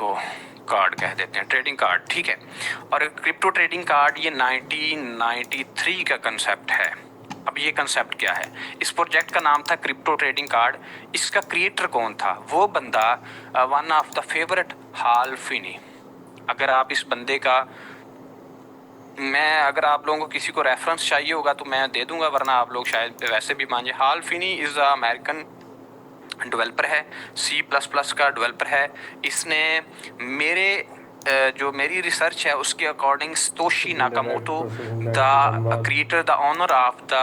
इसको कार्ड कह देते हैं, ट्रेडिंग कार्ड, ठीक है। और क्रिप्टो ट्रेडिंग कार्ड ये 1993 का कंसेप्ट है। अब ये कंसेप्ट क्या है? इस प्रोजेक्ट का नाम था क्रिप्टो ट्रेडिंग कार्ड। इसका क्रिएटर कौन था? वो बंदा one of the favourite hall Finney. अगर आप इस बंदे का अगर आप लोगों को किसी को रेफरेंस चाहिए होगा तो मैं दे दूंगा, वरना आप लोग शायद वैसे भी मान जाए। Hal Finney is American developer है, C++ का डेवलपर है। इसने जो मेरी रिसर्च है उसके according Satoshi Nakamoto, the creator, the owner of the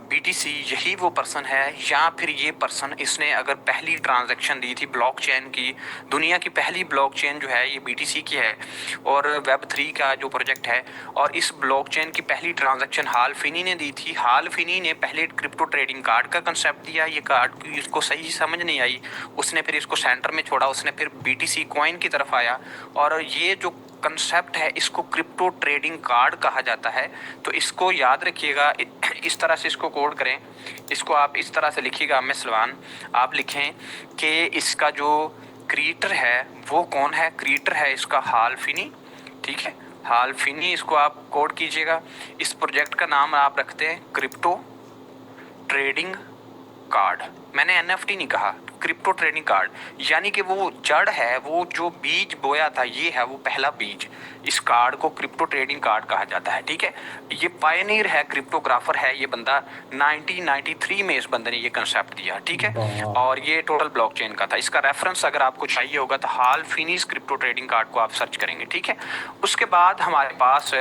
BTC, यही वो पर्सन है। या फिर ये पर्सन, इसने अगर पहली ट्रांजैक्शन दी थी ब्लॉकचेन की, दुनिया की पहली ब्लॉकचेन जो है ये BTC की है और Web3 का जो प्रोजेक्ट है, और इस ब्लॉकचेन की पहली ट्रांजैक्शन हाल फिनी ने दी थी। हाल फिनी ने पहले क्रिप्टो ट्रेडिंग कार्ड का कंसेप्ट दिया। ये कार्ड इसको सही समझ नहीं आई, उसने फिर इसको सेंटर में छोड़ा, उसने फिर BTC कॉइन की तरफ आया और ये जो कंसेप्ट है इसको क्रिप्टो ट्रेडिंग कार्ड कहा जाता है। तो इसको याद रखिएगा, इस तरह से इसको कोड करें। इसको आप इस तरह से लिखिएगा, सलमान आप लिखें कि इसका जो क्रिएटर है वो कौन है। क्रिएटर है इसका हाल फिनी, ठीक है, हाल फिनी। इसको आप कोड कीजिएगा। इस प्रोजेक्ट का नाम आप रखते हैं क्रिप्टो ट्रेडिंग कार्ड। मैंने NFT नहीं कहा, क्रिप्टो ट्रेडिंग कार्ड। यानी कि वो जड़ है, वो जो बीज बोया था ये है वो पहला बीज। इस कार्ड को क्रिप्टो ट्रेडिंग कार्ड कहा जाता है, ठीक है। ये पायनियर है, क्रिप्टोग्राफर है ये बंदा। 1993 में इस बंदे ने ये कंसेप्ट दिया, ठीक है। और ये टोटल ब्लॉकचेन का था। इसका रेफरेंस अगर आपको चाहिए होगा तो हाल फिनीज क्रिप्टो ट्रेडिंग कार्ड को आप सर्च करेंगे, ठीक है। उसके बाद हमारे पास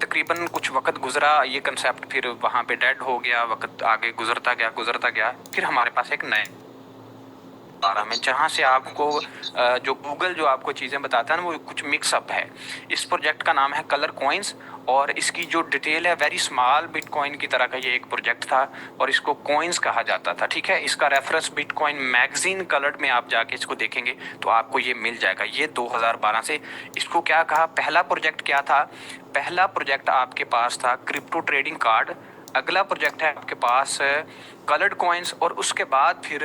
तकरीबन कुछ वक्त गुजरा, ये कंसेप्ट फिर वहाँ पे डेड हो गया, वक्त आगे गुजरता गया। फिर हमारे पास एक नए में, जहाँ से आपको जो गूगल जो आपको चीज़ें बताता है ना, वो कुछ मिक्सअप है। इस प्रोजेक्ट का नाम है कलर कॉइन्स और इसकी जो डिटेल है वेरी स्मॉल बिटकॉइन की तरह का ये एक प्रोजेक्ट था और इसको कॉइन्स कहा जाता था, ठीक है। इसका रेफरेंस बिटकॉइन मैगजीन कलर्ड में आप जाके इसको देखेंगे तो आपको ये मिल जाएगा। ये 2012 से इसको क्या कहा, पहला प्रोजेक्ट क्या था? पहला प्रोजेक्ट आपके पास था क्रिप्टो ट्रेडिंग कार्ड। अगला प्रोजेक्ट है आपके पास कलर्ड कॉइन्स और उसके बाद फिर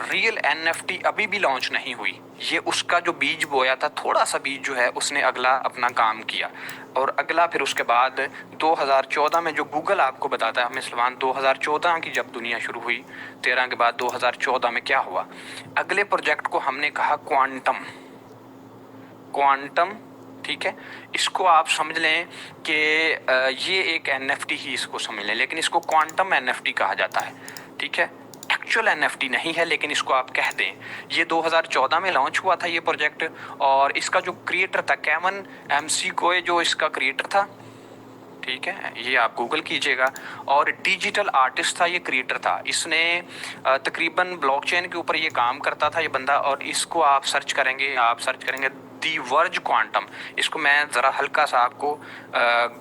रियल NFT अभी भी लॉन्च नहीं हुई। ये उसका जो बीज बोया था, थोड़ा सा बीज जो है उसने अगला अपना काम किया। और अगला फिर उसके बाद 2014 में जो गूगल आपको बताता है हमें सलमान, 2014 की जब दुनिया शुरू हुई, 13 के बाद 2014 में क्या हुआ? अगले प्रोजेक्ट को हमने कहा क्वांटम, ठीक है। इसको आप समझ लें कि ये एक NFT ही इसको समझ लें, लेकिन इसको क्वांटम NFT कहा जाता है, ठीक है। एक्चुअल NFT नहीं है लेकिन इसको आप कह दें। ये 2014 में लॉन्च हुआ था ये प्रोजेक्ट और इसका जो क्रिएटर था केवन McCoy, जो इसका क्रिएटर था, ठीक है, ये आप गूगल कीजिएगा। और डिजिटल आर्टिस्ट था, ये क्रिएटर था। इसने तकरीबन ब्लॉकचेन के ऊपर ये काम करता था ये बंदा। और इसको आप सर्च करेंगे दी वर्ज क्वांटम। इसको मैं ज़रा हल्का सा आपको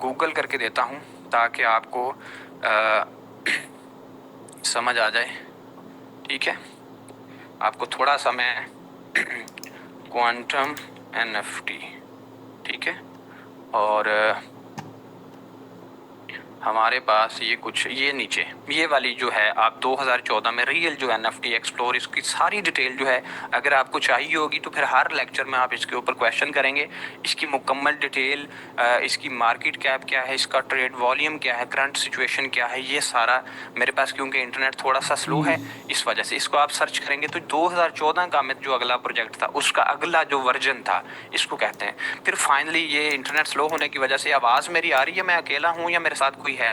गूगल करके देता हूँ ताकि आपको समझ आ जाए, ठीक है। आपको थोड़ा सा मैं क्वांटम NFT, ठीक है। और हमारे पास ये कुछ, ये नीचे ये वाली जो है आप 2014 में रियल जो NFT एक्सप्लोर, इसकी सारी डिटेल जो है अगर आपको चाहिए होगी तो फिर हर लेक्चर में आप इसके ऊपर क्वेश्चन करेंगे। इसकी मुकम्मल डिटेल, इसकी मार्केट कैप क्या है, इसका ट्रेड वॉल्यूम क्या है, करंट सिचुएशन क्या है, ये सारा मेरे पास, क्योंकि इंटरनेट थोड़ा सा स्लो है इस वजह से इसको आप सर्च करेंगे तो 2014 का में जो अगला प्रोजेक्ट था उसका अगला जो वर्जन था इसको कहते हैं। फिर फाइनली ये इंटरनेट स्लो होने की वजह से, आवाज़ मेरी आ रही है, मैं अकेला हूँ या मेरे साथ है?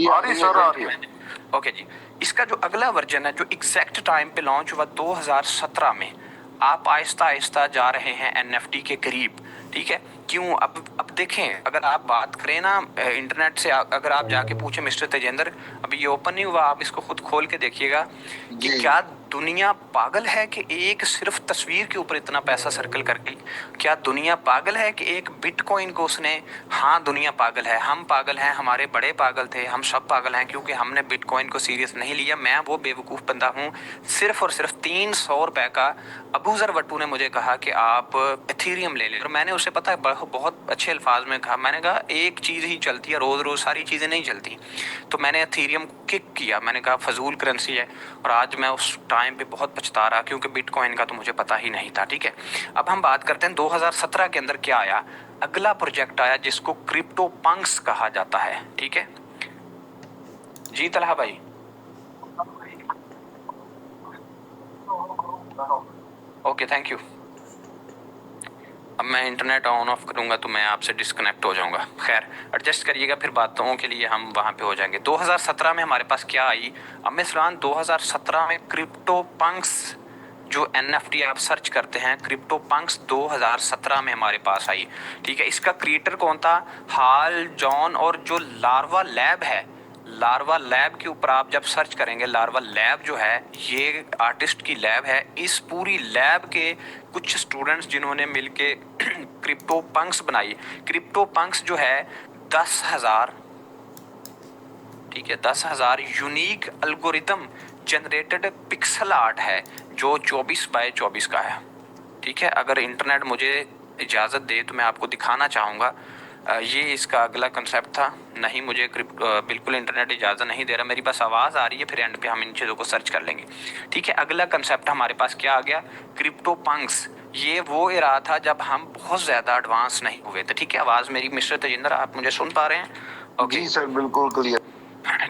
आ रही है। ओके जी। इसका जो अगला वर्जन है जो एग्जैक्ट टाइम पे लॉन्च हुआ 2017 में, आप आहिस्ता आहिस्ता जा रहे हैं NFT के करीब, ठीक है। क्यों? अब देखें, अगर आप बात करें ना इंटरनेट से, अगर आप जाके पूछे मिस्टर तेजेंद्र, अभी ये ओपन नहीं हुआ, आप इसको खुद खोल के देखिएगा कि क्या दुनिया पागल है कि एक सिर्फ तस्वीर के ऊपर इतना पैसा सर्कल कर गई? क्या दुनिया पागल है कि एक बिटकॉइन को उसने, हाँ दुनिया पागल है, हम पागल हैं, हमारे बड़े पागल थे, हम सब पागल हैं क्योंकि हमने बिटकॉइन को सीरियस नहीं लिया। मैं वो बेवकूफ़ बंदा हूँ, सिर्फ और सिर्फ 300 रुपये का अबूजर वट्टू ने मुझे कहा कि आप एथीरियम ले लें और मैंने उसे पता है बहुत अच्छे अल्फाज में कहा, मैंने कहा एक चीज़ ही चलती है, रोज़ रोज़ सारी चीज़ें नहीं चलती। तो मैंने एथेरियम को किक किया, मैंने कहा फजूल करेंसी है, और आज मैं उस टाइम पे बहुत पछता रहा क्योंकि बिटकॉइन का तो मुझे पता ही नहीं था। ठीक है, अब हम बात करते हैं 2017 के अंदर क्या आया। अगला प्रोजेक्ट आया जिसको क्रिप्टो पंक्स कहा जाता है। ठीक है जी तलहा भाई, ओके थैंक यू। अब मैं इंटरनेट ऑन ऑफ करूंगा तो मैं आपसे डिस्कनेक्ट हो जाऊंगा। खैर एडजस्ट करिएगा, फिर बातों के लिए हम वहाँ पे हो जाएंगे। 2017 में हमारे पास क्या आई अमिसलान, 2017 में क्रिप्टो पंक्स जो NFT आप सर्च करते हैं, क्रिप्टो पंक्स 2017 में हमारे पास आई। ठीक है, इसका क्रिएटर कौन था, हाल जॉन, और जो लार्वा लैब है, लार्वा लैब के ऊपर आप जब सर्च करेंगे, लार्वा लैब जो है ये आर्टिस्ट की लैब है। इस पूरी लैब के कुछ स्टूडेंट्स जिन्होंने मिलके क्रिप्टो पंक्स बनाई। क्रिप्टो पंक्स जो है 10,000, ठीक है 10,000 unique algorithm generated pixel art है जो 24 बाय 24 का है। ठीक है, अगर इंटरनेट मुझे इजाज़त दे तो मैं आपको दिखाना चाहूँगा। ये इसका अगला कंसेप्ट था। नहीं, मुझे बिल्कुल इंटरनेट इजाज़त नहीं दे रहा, मेरी पास आवाज़ आ रही है, फिर एंड पे हम इन चीज़ों को सर्च कर लेंगे। ठीक है, अगला कंसेप्ट हमारे पास क्या आ गया, क्रिप्टो पंक्स। ये वो एरा था जब हम बहुत ज़्यादा एडवांस नहीं हुए थे। ठीक है, आवाज़ मेरी मिस्टर तेजिंदर आप मुझे सुन पा रहे हैं? ओके जी सर, बिल्कुल क्लियर।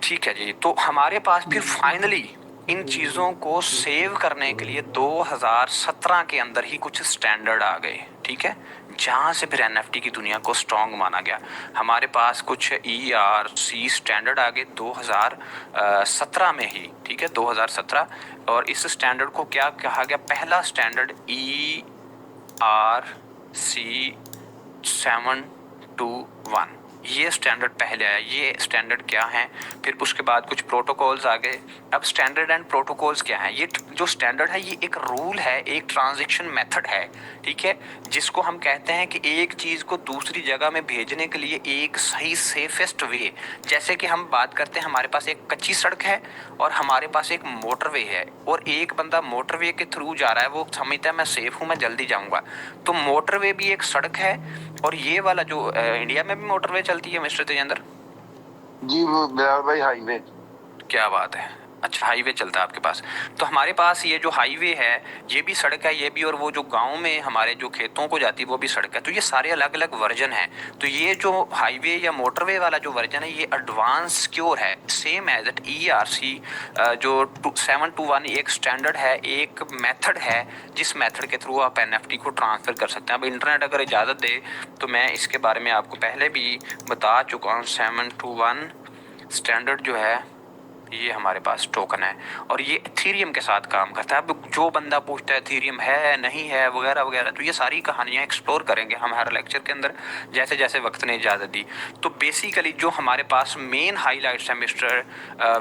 ठीक है जी, तो हमारे पास फिर फाइनली इन चीज़ों को सेव करने के लिए 2017 के अंदर ही कुछ स्टैंडर्ड आ गए। ठीक है, जहाँ से फिर NFT की दुनिया को स्ट्रॉन्ग माना गया। हमारे पास कुछ ERC स्टैंडर्ड आ गए 2017 में ही। ठीक है 2017, और इस स्टैंडर्ड को क्या कहा गया, पहला स्टैंडर्ड ERC 721, ये स्टैंडर्ड पहले आया। ये स्टैंडर्ड क्या है, फिर उसके बाद कुछ प्रोटोकॉल्स आ गए। अब स्टैंडर्ड एंड प्रोटोकॉल्स क्या हैं, ये जो स्टैंडर्ड है ये एक रूल है, एक ट्रांजैक्शन मेथड है। ठीक है, जिसको हम कहते हैं कि एक चीज़ को दूसरी जगह में भेजने के लिए एक सही सेफेस्ट वे। जैसे कि हम बात करते हैं, हमारे पास एक कच्ची सड़क है और हमारे पास एक मोटरवे है, और एक बंदा मोटरवे के थ्रू जा रहा है, वो समझता है मैं सेफ हूँ, मैं जल्दी जाऊँगा। तो मोटरवे भी एक सड़क है, और ये वाला जो इंडिया में भी मोटरवे चलती है मिस्टर तेजेंद्र? जी वो बिलाल भाई हाईवे। क्या बात है, अच्छा हाईवे चलता है आपके पास। तो हमारे पास ये जो हाईवे है ये भी सड़क है, ये भी, और वो जो गांव में हमारे जो खेतों को जाती है वो भी सड़क है। तो ये सारे अलग अलग वर्जन हैं। तो ये जो हाईवे या मोटरवे वाला जो वर्जन है ये एडवांस सिक्योर है, सेम एज इट ERC जो 721 एक स्टैंडर्ड है, एक मेथड है जिस मेथड के थ्रू आप NFT को ट्रांसफ़र कर सकते हैं। अब इंटरनेट अगर इजाज़त दे तो मैं इसके बारे में आपको पहले भी बता चुका हूँ। 721 स्टैंडर्ड जो है ये हमारे पास टोकन है, और ये एथेरियम के साथ काम करता है। अब जो बंदा पूछता है एथेरियम है नहीं है वगैरह वगैरह, तो ये सारी कहानियाँ एक्सप्लोर करेंगे हम हर लेक्चर के अंदर जैसे जैसे वक्त ने इजाज़त दी। तो बेसिकली जो हमारे पास मेन हाईलाइट्स हैं मिस्टर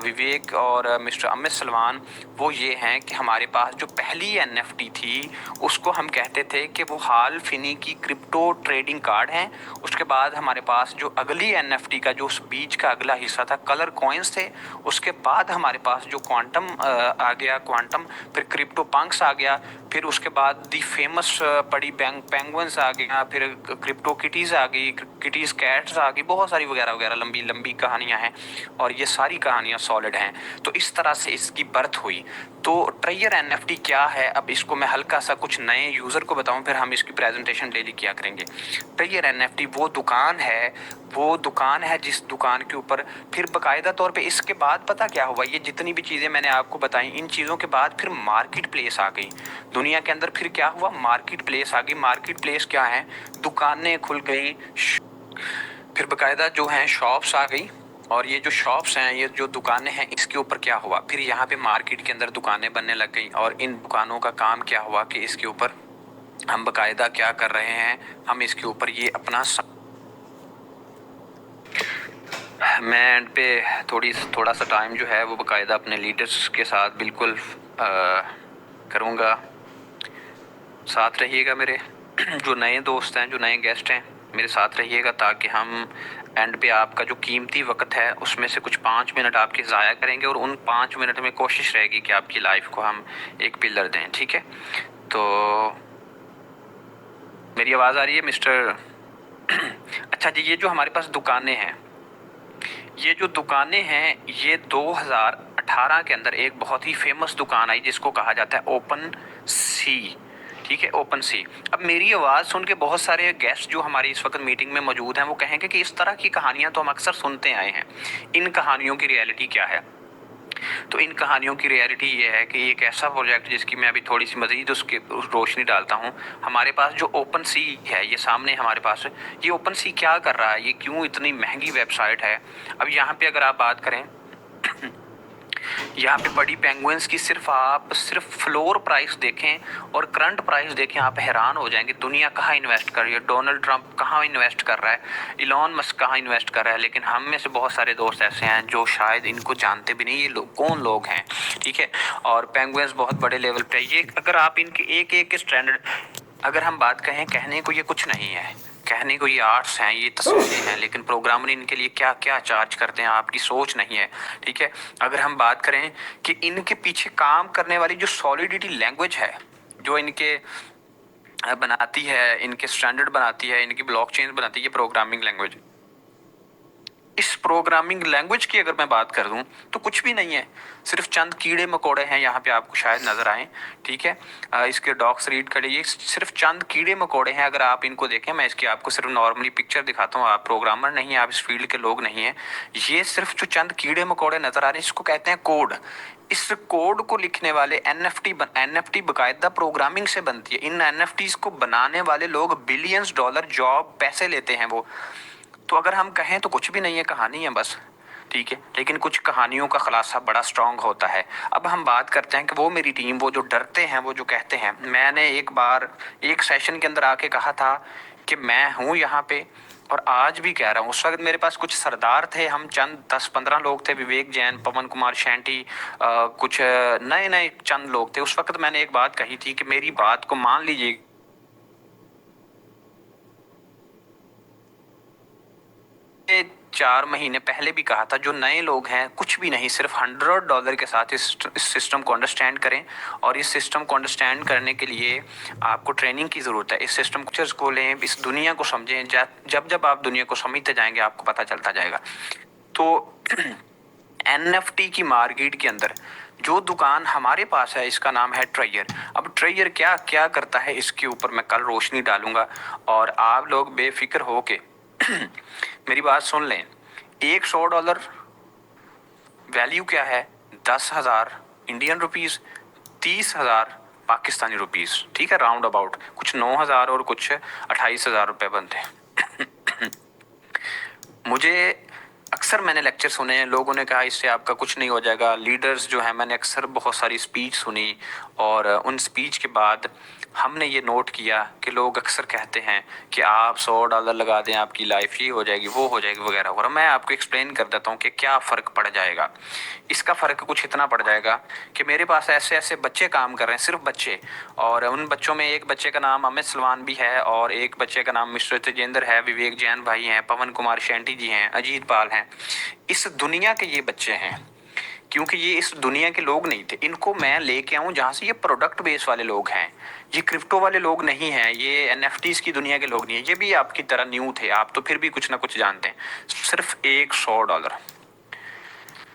विवेक और मिस्टर अमित सलमान, वो ये हैं कि हमारे पास जो पहली NFT थी उसको हम कहते थे कि वो हाल फिनी की क्रिप्टो ट्रेडिंग कार्ड हैं। उसके बाद हमारे पास जो अगली NFT का जो उस बीच का अगला हिस्सा था कलर कॉइन्स थे। उसके बाद हमारे पास जो क्वांटम आ गया, क्वांटम, फिर क्रिप्टो पंक्स आ गया, फिर उसके बाद दी फेमस पड़ी पेंगुइन्स आ गया, फिर क्रिप्टो किटीज़ आ गई, किटीज़ कैट्स आ गई, बहुत सारी वगैरह वगैरह लंबी लंबी कहानियाँ हैं, और ये सारी कहानियाँ सॉलिड हैं। तो इस तरह से इसकी बर्थ हुई। तो ट्रेयर NFT क्या है, अब इसको मैं हल्का सा कुछ नए यूज़र को बताऊं, फिर हम इसकी प्रेजेंटेशन डेली किया करेंगे। ट्रेयर NFT वो दुकान है जिस दुकान के ऊपर फिर बाकायदा तौर पे इसके बाद पता क्या हुआ, ये जितनी भी चीज़ें मैंने आपको बताई, इन चीज़ों के बाद फिर मार्केट प्लेस आ गई दुनिया के अंदर। फिर क्या हुआ, मार्केट प्लेस आ गई। मार्केट प्लेस क्या है, दुकानें खुल गई, फिर बाकायदा जो हैं शॉप्स आ गई, और ये जो शॉप्स हैं, ये जो दुकानें हैं, इसके ऊपर क्या हुआ, फिर यहाँ पे मार्केट के अंदर दुकानें बनने लग गई। और इन दुकानों का काम क्या हुआ कि इसके ऊपर हम बाकायदा क्या कर रहे हैं, हम इसके ऊपर ये अपना मैं एंड पे थोड़ा सा टाइम जो है वो बाकायदा अपने लीडर्स के साथ बिल्कुल करूँगा। साथ रहिएगा मेरे जो नए दोस्त हैं, जो नए गेस्ट हैं, मेरे साथ रहिएगा ताकि हम एंड पे आपका जो कीमती वक्त है उसमें से कुछ 5 मिनट आपके ज़ाया करेंगे, और उन 5 मिनट में कोशिश रहेगी कि आपकी लाइफ को हम एक पिलर दें। ठीक है, तो मेरी आवाज़ आ रही है मिस्टर? अच्छा जी, ये जो हमारे पास दुकानें हैं, ये जो दुकानें हैं, ये 2018 के अंदर एक बहुत ही फेमस दुकान आई जिसको कहा जाता है ओपन सी। ठीक है, ओपन सी। अब मेरी आवाज़ सुन के बहुत सारे गेस्ट जो हमारी इस वक्त मीटिंग में मौजूद हैं वो कहेंगे कि इस तरह की कहानियां तो हम अक्सर सुनते आए हैं, इन कहानियों की रियलिटी क्या है? तो इन कहानियों की रियलिटी ये है कि एक ऐसा प्रोजेक्ट जिसकी मैं अभी थोड़ी सी मज़ीद उसकी रोशनी डालता हूँ। हमारे पास जो ओपन सी है, ये सामने हमारे पास, ये ओपन सी क्या कर रहा है, ये क्यों इतनी महंगी वेबसाइट है? अब यहाँ पे अगर आप बात करें यहाँ पे पड़ी पेंगुइन्स की सिर्फ फ्लोर प्राइस देखें और करंट प्राइस देखें, आप हैरान हो जाएंगे। दुनिया कहाँ इन्वेस्ट कर रही है, डोनाल्ड ट्रंप कहाँ इन्वेस्ट कर रहा है, इलॉन मस्क कहाँ इन्वेस्ट कर रहा है। लेकिन हम में से बहुत सारे दोस्त ऐसे हैं जो शायद इनको जानते भी नहीं, ये लोग कौन लोग हैं। ठीक है, और पेंगुइन्स बहुत बड़े लेवल पे, ये अगर आप इनके एक एक स्टैंडर्ड, अगर हम बात कहें, कहने को ये कुछ नहीं है, कहने को ये आर्ट्स हैं, ये तस्वीरें हैं, लेकिन प्रोग्रामर इनके लिए क्या क्या चार्ज करते हैं आपकी सोच नहीं है। ठीक है, अगर हम बात करें कि इनके पीछे काम करने वाली जो सॉलिडिटी लैंग्वेज है, जो इनके बनाती है, इनके स्टैंडर्ड बनाती है, इनकी ब्लॉकचेन बनाती है, प्रोग्रामिंग लैंग्वेज, इस प्रोग्रामिंग लैंग्वेज की अगर मैं बात कर दूं तो कुछ भी नहीं है, सिर्फ चंद कीड़े मकोड़े हैं। यहाँ पे आपको शायद नजर आए, ठीक है, इसके डॉक्स रीड कर लीजिए, सिर्फ चंद कीड़े मकोड़े हैं। अगर आप इनको देखें, मैं इसकी आपको सिर्फ नॉर्मली पिक्चर दिखाता हूँ, आप प्रोग्रामर नहीं है, आप इस फील्ड के लोग नहीं हैं, ये सिर्फ जो चंद कीड़े मकोड़े नजर आ रहे हैं, इसको कहते हैं कोड। इस कोड को लिखने वाले एनएफटी बाकायदा प्रोग्रामिंग से बनती है। इन एनएफटीज को बनाने वाले लोग बिलियंस डॉलर जॉब पैसे लेते हैं वो। तो अगर हम कहें तो कुछ भी नहीं है, कहानी है बस। ठीक है, लेकिन कुछ कहानियों का खुलासा बड़ा स्ट्रांग होता है। अब हम बात करते हैं कि वो मेरी टीम, वो जो डरते हैं, वो जो कहते हैं, मैंने एक बार एक सेशन के अंदर आके कहा था कि मैं हूँ यहाँ पे, और आज भी कह रहा हूँ। उस वक्त मेरे पास कुछ सरदार थे, हम चंद 10-15 लोग थे, विवेक जैन, पवन कुमार शैंटी, कुछ नए नए चंद लोग थे। उस वक्त मैंने एक बात कही थी कि मेरी बात को मान लीजिए, 4 महीने पहले भी कहा था, जो नए लोग हैं कुछ भी नहीं, सिर्फ $100 के साथ इस सिस्टम को अंडरस्टैंड करें। और इस सिस्टम को अंडरस्टैंड करने के लिए आपको ट्रेनिंग की ज़रूरत है। इस सिस्टम को लें, इस दुनिया को समझें। जब जब आप दुनिया को समझते जाएंगे आपको पता चलता जाएगा। तो NFT की मार्केट के अंदर जो दुकान हमारे पास है, इसका नाम है ट्रेयर। अब ट्रेयर क्या क्या करता है, इसके ऊपर मैं कल रोशनी डालूंगा, और आप लोग बेफिक्र हो के मेरी बात सुन लें। एक $100 वैल्यू क्या है? 10,000 इंडियन रुपीस, 30,000 पाकिस्तानी रुपीस। ठीक है, राउंड अबाउट कुछ 9,000 और कुछ 28,000 रुपये बनते हैं। मुझे अक्सर मैंने लेक्चर सुने हैं, लोगों ने कहा इससे आपका कुछ नहीं हो जाएगा। लीडर्स जो हैं, मैंने अक्सर बहुत सारी स्पीच सुनी, और उन स्पीच के बाद हमने ये नोट किया कि लोग अक्सर कहते हैं कि आप $100 लगा दें, आपकी लाइफ ये हो जाएगी, वो हो जाएगी, वगैरह वगैरह। मैं आपको एक्सप्लेन कर देता हूँ कि क्या फ़र्क पड़ जाएगा। इसका फ़र्क कुछ इतना पड़ जाएगा कि मेरे पास ऐसे ऐसे बच्चे काम कर रहे हैं, सिर्फ बच्चे, और उन बच्चों में एक बच्चे का नाम अमित सलमान भी है, और एक बच्चे का नाम मिस्टर तेजेंद्र है, विवेक जैन भाई हैं, पवन कुमार शैंटी जी हैं, अजीत पाल हैं। इस दुनिया के ये बच्चे हैं, क्योंकि ये इस दुनिया के लोग नहीं थे। इनको मैं लेके आऊं जहां से ये प्रोडक्ट बेस वाले लोग हैं, ये क्रिप्टो वाले लोग नहीं हैं, ये एनएफटीज की दुनिया के लोग नहीं है। ये भी आपकी तरह न्यू थे, आप तो फिर भी कुछ ना कुछ जानते हैं। सिर्फ एक $100,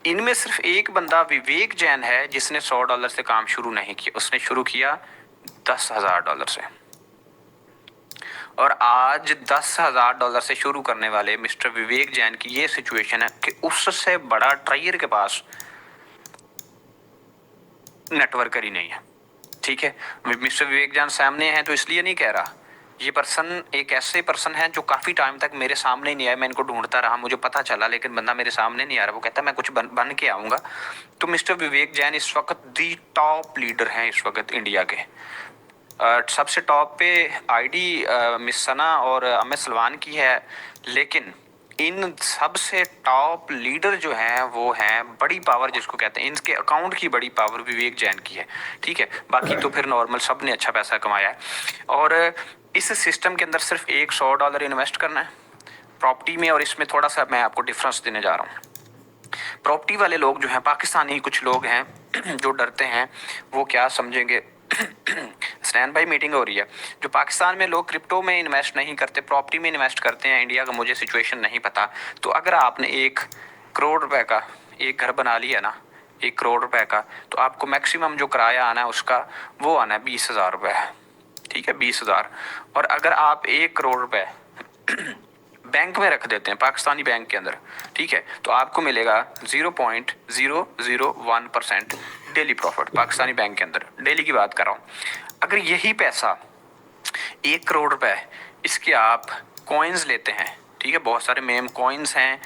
इनमें सिर्फ एक बंदा विवेक जैन है जिसने $100 से काम शुरू नहीं किया, उसने शुरू किया $10,000 से। और आज $10,000 से शुरू करने वाले मिस्टर विवेक जैन की ये सिचुएशन है कि उससे बड़ा ट्रेयर के पास नेटवर्कर ही नहीं है। ठीक है, मिस्टर विवेक जैन सामने हैं तो इसलिए नहीं कह रहा। ये पर्सन एक ऐसे पर्सन है जो काफ़ी टाइम तक मेरे सामने नहीं आया, मैं इनको ढूंढता रहा, मुझे पता चला, लेकिन बंदा मेरे सामने नहीं आ रहा। वो कहता मैं कुछ बन के आऊँगा। तो मिस्टर विवेक जैन इस वक्त दी टॉप लीडर हैं इस वक्त इंडिया के। सबसे टॉप पे आईडी मिस सना और अमित सलमान की है, लेकिन इन सबसे टॉप लीडर जो हैं वो हैं बड़ी पावर जिसको कहते हैं, इनके अकाउंट की बड़ी पावर विवेक जैन की है। ठीक है, बाकी तो फिर नॉर्मल सब ने अच्छा पैसा कमाया है। और इस सिस्टम के अंदर सिर्फ एक $100 इन्वेस्ट करना है प्रॉपर्टी में, और इसमें थोड़ा सा मैं आपको डिफरेंस देने जा रहा हूँ। प्रॉपर्टी वाले लोग जो हैं, पाकिस्तानी कुछ लोग हैं जो डरते हैं, वो क्या समझेंगे स्टैंड बाई मीटिंग हो रही है। जो पाकिस्तान में लोग क्रिप्टो में इन्वेस्ट नहीं करते, प्रॉपर्टी में इन्वेस्ट करते हैं, इंडिया का मुझे सिचुएशन नहीं पता, तो अगर आपने 1 करोड़ रुपए का एक घर बना लिया ना, 1 करोड़ रुपए का, तो आपको मैक्सिमम जो किराया आना है उसका वो आना है 20,000 रुपये, ठीक है, 20,000। और अगर आप 1 करोड़ रुपए बैंक में रख देते हैं, पाकिस्तानी बैंक के अंदर, ठीक है, तो आपको मिलेगा 0.001% डेली प्रॉफिट पाकिस्तानी बैंक के अंदर। डेली की बात कर रहा हूँ। अगर यही पैसा 1 करोड़ रुपए इसके आप कॉइन्स लेते हैं, ठीक है, बहुत सारे मेम कॉइन्स हैं,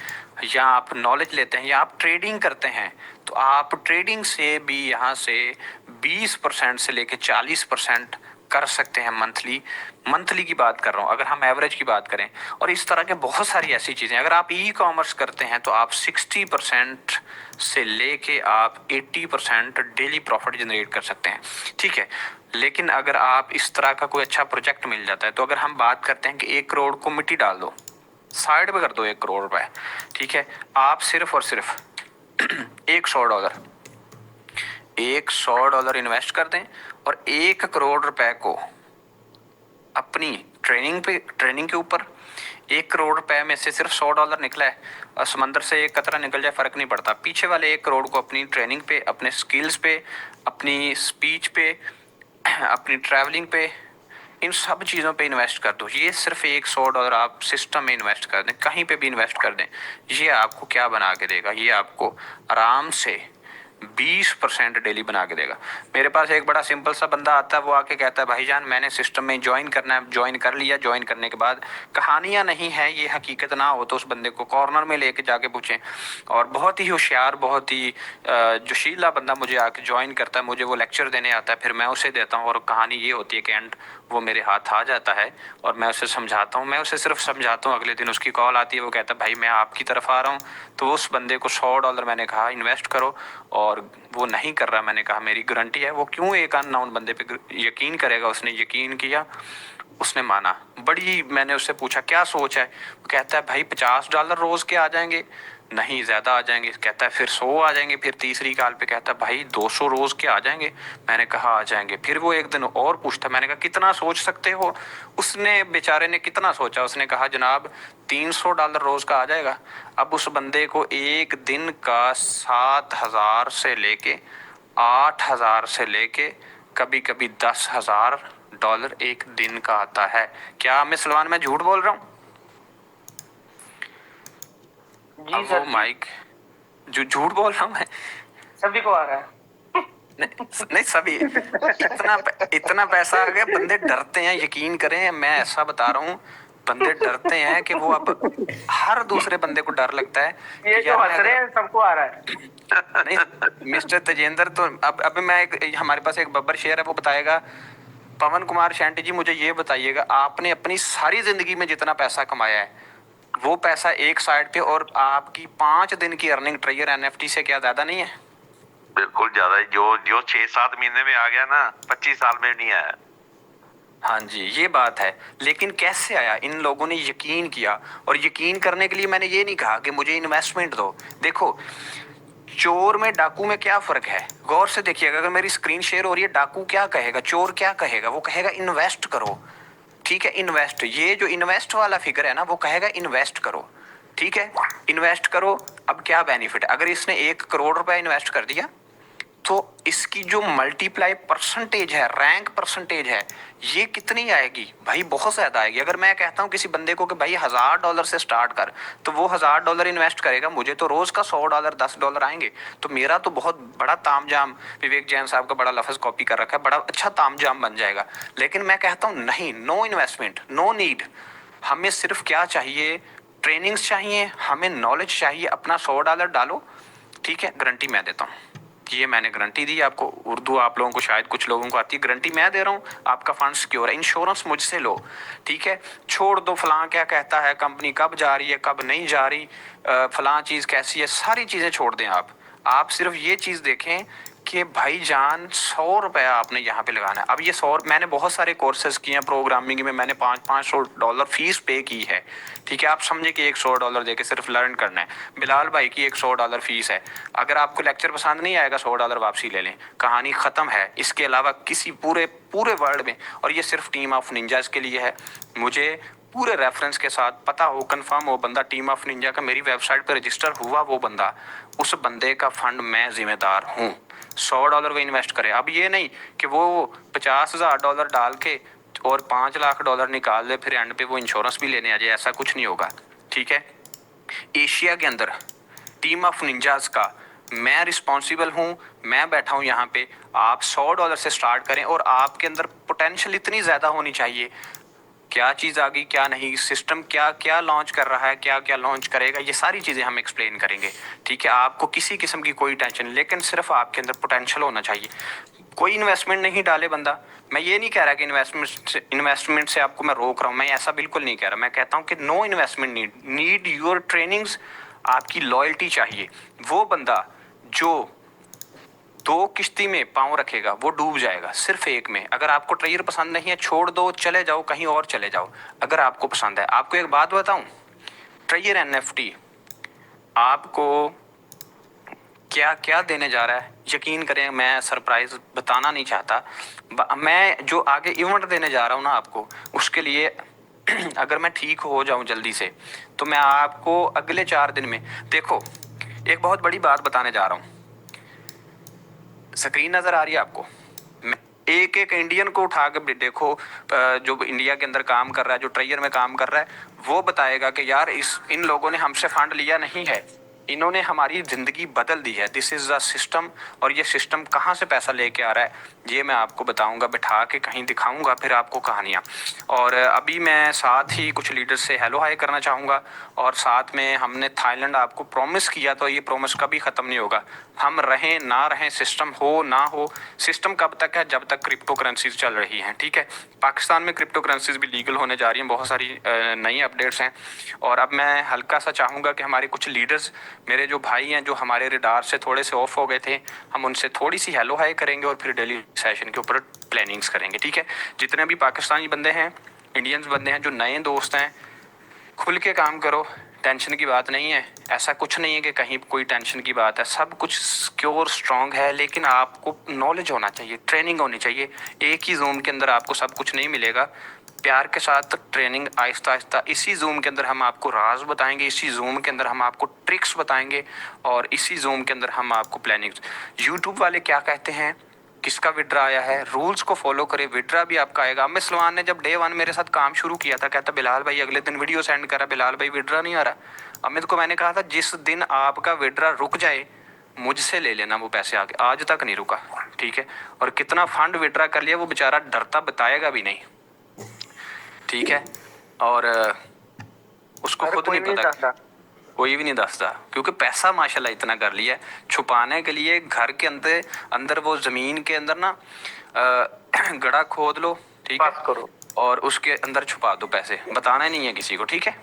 या आप नॉलेज लेते हैं, या आप ट्रेडिंग करते हैं, तो आप ट्रेडिंग से भी यहाँ से 20% से लेके 40% कर सकते हैं मंथली की बात कर रहा हूँ, अगर हम एवरेज की बात करें। और इस तरह के बहुत सारी ऐसी चीज़ें, अगर आप ई कॉमर्स करते हैं तो आप 60% से लेके आप 80% डेली प्रॉफिट जनरेट कर सकते हैं, ठीक है। लेकिन अगर आप इस तरह का कोई अच्छा प्रोजेक्ट मिल जाता है, तो अगर हम बात करते हैं कि 1 करोड़ को मिट्टी डाल दो, साइड पे कर दो 1 करोड़ रुपए, ठीक है, आप सिर्फ और सिर्फ $100 इन्वेस्ट कर दें और 1 करोड़ रुपए को अपनी ट्रेनिंग के ऊपर, 1 करोड़ रुपए में से सिर्फ $100 निकला है और समंदर से एक कतरा निकल जाए फर्क नहीं पड़ता, पीछे वाले 1 करोड़ को अपनी ट्रेनिंग पे, अपने स्किल्स पे, अपनी स्पीच पे, अपनी ट्रैवलिंग पे, इन सब चीज़ों पे इन्वेस्ट कर दो। ये सिर्फ $100 आप सिस्टम में इन्वेस्ट कर दें, कहीं पे भी इन्वेस्ट कर दें, ये आपको क्या बना के देगा, ये आपको आराम से 20% डेली बना के देगा। मेरे पास एक बड़ा सिंपल सा बंदा आता है, वो आके कहता है भाईजान मैंने सिस्टम में ज्वाइन करना है, ज्वाइन कर लिया, ज्वाइन करने के बाद कहानियां नहीं है, ये हकीकत ना हो तो उस बंदे को कॉर्नर में लेके जाके पूछें। और बहुत ही होशियार, बहुत ही जोशीला बंदा मुझे आके ज्वाइन करता है, मुझे वो लेक्चर देने आता है, फिर मैं उसे देता हूँ, और कहानी ये होती है कि एंड वो मेरे हाथ आ जाता है और मैं उसे समझाता हूँ, मैं उसे सिर्फ समझाता हूँ, अगले दिन उसकी कॉल आती है, वो कहता है भाई मैं आपकी तरफ आ रहा हूँ। तो उस बंदे को $100 मैंने कहा इन्वेस्ट करो, और वो नहीं कर रहा, मैंने कहा मेरी गारंटी है, वो क्यों एक अननोन बंदे पे यकीन करेगा। उसने यकीन किया, उसने माना। बड़ी मैंने उससे पूछा क्या सोच है, वो कहता है भाई $50 रोज के आ जाएंगे, नहीं ज़्यादा आ जाएंगे, कहता है फिर 100 आ जाएंगे, फिर तीसरी कॉल पे कहता है भाई 200 रोज के आ जाएंगे, मैंने कहा आ जाएंगे। फिर वो एक दिन और पूछता, मैंने कहा कितना सोच सकते हो, उसने बेचारे ने कितना सोचा, उसने कहा जनाब $300 रोज का आ जाएगा। अब उस बंदे को एक दिन का 7,000 से लेके 8,000 से लेके कभी कभी $10,000 एक दिन का आता है। क्या मैं सलमान मैं झूठ बोल रहा हूँ? जी सर, माइक जो झूठ बोल रहा हूँ मैं, सभी को आ रहा है। नहीं सभी इतना पैसा आ गया, बंदे डरते हैं, यकीन करें मैं ऐसा बता रहा हूँ, बंदे डरते हैं कि वो अब हर दूसरे बंदे को डर लगता है ये कि जो हंस रहे हैं सबको आ रहा है। नहीं मिस्टर तेजेंद्र, तो अब मैं हमारे पास एक बब्बर शेर है, वो बताएगा। पवन कुमार शैंटी जी मुझे ये बताइएगा, आपने अपनी सारी जिंदगी में जितना पैसा कमाया है वो पैसा एक साइड पे, और आपकी 5 दिन की अर्निंग ट्रेयर एनएफटी से क्या ज्यादा नहीं है? बिल्कुल ज्यादा है। जो 6-7 महीने में आ गया ना, 25 साल में नहीं आया। हाँ जी, ये बात है। लेकिन कैसे आया? इन लोगों ने यकीन किया, और यकीन करने के लिए मैंने ये नहीं कहा कि मुझे इन्वेस्टमेंट दो। देखो चोर में डाकू में क्या फर्क है, गौर से देखिएगा। अगर मेरी स्क्रीन शेयर हो रही है, डाकू क्या कहेगा, चोर क्या कहेगा? वो कहेगा इन्वेस्ट करो, ठीक है, इन्वेस्ट। ये जो इन्वेस्ट वाला फिगर है ना, वो कहेगा इन्वेस्ट करो, ठीक है, इन्वेस्ट करो। अब क्या बेनिफिट है? अगर इसने 1 करोड़ रुपए इन्वेस्ट कर दिया तो इसकी जो मल्टीप्लाई परसेंटेज है, रैंक परसेंटेज है, ये कितनी आएगी भाई? बहुत ज्यादा आएगी। अगर मैं कहता हूँ किसी बंदे को कि भाई $1,000 से स्टार्ट कर, तो वो $1,000 इन्वेस्ट करेगा, मुझे तो रोज का $100 $10 आएंगे, तो मेरा तो बहुत बड़ा तामझाम, विवेक जैन साहब का बड़ा लफ्ज कॉपी कर रखा है, बड़ा अच्छा तामझाम बन जाएगा। लेकिन मैं कहता हूँ नहीं, नो इन्वेस्टमेंट, नो नीड। हमें सिर्फ क्या चाहिए? ट्रेनिंग्स चाहिए, हमें नॉलेज चाहिए। अपना $100 डालो, ठीक है, गारंटी मैं देता हूँ। ये मैंने गारंटी दी आपको। उर्दू आप लोगों को शायद कुछ लोगों को आती है, गारंटी मैं दे रहा हूँ, आपका फंड सिक्योर है। इंश्योरेंस मुझसे लो, ठीक है। छोड़ दो फलां क्या कहता है, कंपनी कब जा रही है कब नहीं जा रही, फलां चीज़ कैसी है, सारी चीज़ें छोड़ दें आप सिर्फ ये चीज़ देखें कि भाईजान 100 रुपया आपने यहाँ पे लगाना है। अब ये 100, मैंने बहुत सारे कोर्सेज किए हैं प्रोग्रामिंग में, मैंने $500 फीस पे की है, ठीक है। आप समझे कि $100 देके सिर्फ लर्न करना है। बिलाल भाई की $100 फीस है। अगर आपको लेक्चर पसंद नहीं आएगा, $100 वापसी ले लें, कहानी ख़त्म है। इसके अलावा किसी पूरे वर्ल्ड में, और ये सिर्फ टीम ऑफ निंजास के लिए है, मुझे पूरे रेफरेंस के साथ पता हो, कंफर्म हो बंदा टीम ऑफ निंजा का मेरी वेबसाइट पर रजिस्टर हुआ, वो बंदा, उस बंदे का फंड मैं जिम्मेदार हूँ। $100 वो इन्वेस्ट करे। अब ये नहीं कि वो $50,000 डाल के और $5 लाख निकाल दे, फिर एंड पे वो इंश्योरेंस भी लेने आ जाए, ऐसा कुछ नहीं होगा, ठीक है। एशिया के अंदर टीम ऑफ निंजास का मैं रिस्पॉन्सिबल हूँ, मैं बैठा हूँ यहाँ पे। आप $100 से स्टार्ट करें, और आपके अंदर पोटेंशियल इतनी ज़्यादा होनी चाहिए, क्या चीज़ आ गई क्या नहीं, सिस्टम क्या क्या लॉन्च कर रहा है, क्या क्या लॉन्च करेगा, ये सारी चीज़ें हम एक्सप्लेन करेंगे, ठीक है। आपको किसी किस्म की कोई टेंशन, लेकिन सिर्फ आपके अंदर पोटेंशियल होना चाहिए। कोई इन्वेस्टमेंट नहीं डाले बंदा, मैं ये नहीं कह रहा कि इन्वेस्टमेंट से आपको मैं रोक रहा हूँ, मैं ऐसा बिल्कुल नहीं कह रहा। मैं कहता हूँ कि no investment need your trainings, आपकी लॉयल्टी चाहिए। वो बंदा जो 2 किश्ती में पाँव रखेगा वो डूब जाएगा, सिर्फ एक में। अगर आपको ट्रेयर पसंद नहीं है, छोड़ दो, चले जाओ कहीं और चले जाओ। अगर आपको पसंद है, आपको एक बात बताऊं, ट्रेयर NFT आपको क्या क्या देने जा रहा है, यकीन करें, मैं सरप्राइज बताना नहीं चाहता। मैं जो आगे इवेंट देने जा रहा हूँ ना आपको, उसके लिए अगर मैं ठीक हो जाऊं जल्दी से, तो मैं आपको अगले 4 दिन में, देखो एक बहुत बड़ी बात बताने जा रहा हूँ। स्क्रीन नजर आ रही है आपको? एक एक इंडियन को उठा के देखो, जो इंडिया के अंदर काम कर रहा है, जो ट्रेयर में काम कर रहा है, वो बताएगा कि यार इन लोगों ने हमसे फंड लिया नहीं है, इन्होंने हमारी ज़िंदगी बदल दी है। This is the system. और ये सिस्टम कहाँ से पैसा लेके आ रहा है, ये मैं आपको बताऊंगा, बिठा के कहीं दिखाऊंगा फिर आपको कहानियाँ। और अभी मैं साथ ही कुछ लीडर्स से हेलो हाय करना चाहूँगा, और साथ में हमने थाईलैंड आपको प्रॉमिस किया, तो ये प्रॉमिस कभी ख़त्म नहीं होगा। हम रहें ना रहें, सिस्टम हो ना हो, सिस्टम कब तक है, जब तक क्रिप्टो करेंसीज चल रही हैं, ठीक है। पाकिस्तान में क्रिप्टो करेंसीज भी लीगल होने जा रही हैं, बहुत सारी नई अपडेट्स हैं। और अब मैं हल्का सा चाहूँगा कि हमारे कुछ लीडर्स, मेरे जो भाई हैं जो हमारे रडार से थोड़े से ऑफ हो गए थे, हम उनसे थोड़ी सी हेलो हाय करेंगे और फिर डेली सेशन के ऊपर प्लानिंग्स करेंगे, ठीक है। जितने भी पाकिस्तानी बंदे हैं, इंडियंस बंदे हैं, जो नए दोस्त हैं, खुल के काम करो, टेंशन की बात नहीं है। ऐसा कुछ नहीं है कि कहीं कोई टेंशन की बात है, सब कुछ सिक्योर स्ट्रॉन्ग है, लेकिन आपको नॉलेज होना चाहिए, ट्रेनिंग होनी चाहिए। एक ही जूम के अंदर आपको सब कुछ नहीं मिलेगा, प्यार के साथ ट्रेनिंग आहिस्ता आहिस्ता। इसी जूम के अंदर हम आपको राज बताएंगे, इसी जूम के अंदर हम आपको ट्रिक्स बताएंगे, और इसी जूम के अंदर हम आपको प्लानिंग। यूट्यूब वाले क्या कहते हैं, किसका विड्रा आया है, रूल्स को फॉलो करें, विड्रा भी आपका आएगा। अमित सलमान ने जब डे 1 मेरे साथ काम शुरू किया था, कहता बिलाल भाई अगले दिन वीडियो सेंड करा, बिलाल भाई विड्रा नहीं आ रहा। अमित को मैंने कहा था जिस दिन आपका विड्रा रुक जाए मुझसे ले लेना वो पैसे आके, आज तक नहीं रुका, ठीक है। और कितना फंड विड्रा कर लिया वो बेचारा डरता बताएगा भी नहीं, ठीक है। और उसको खुद नहीं पता, कोई भी नहीं दसता, क्योंकि पैसा माशाल्लाह इतना कर लिया है। छुपाने के लिए घर के अंदर वो जमीन के अंदर ना गड्ढा खोद लो, ठीक है, और उसके अंदर छुपा दो पैसे, बताना नहीं है किसी को, ठीक है।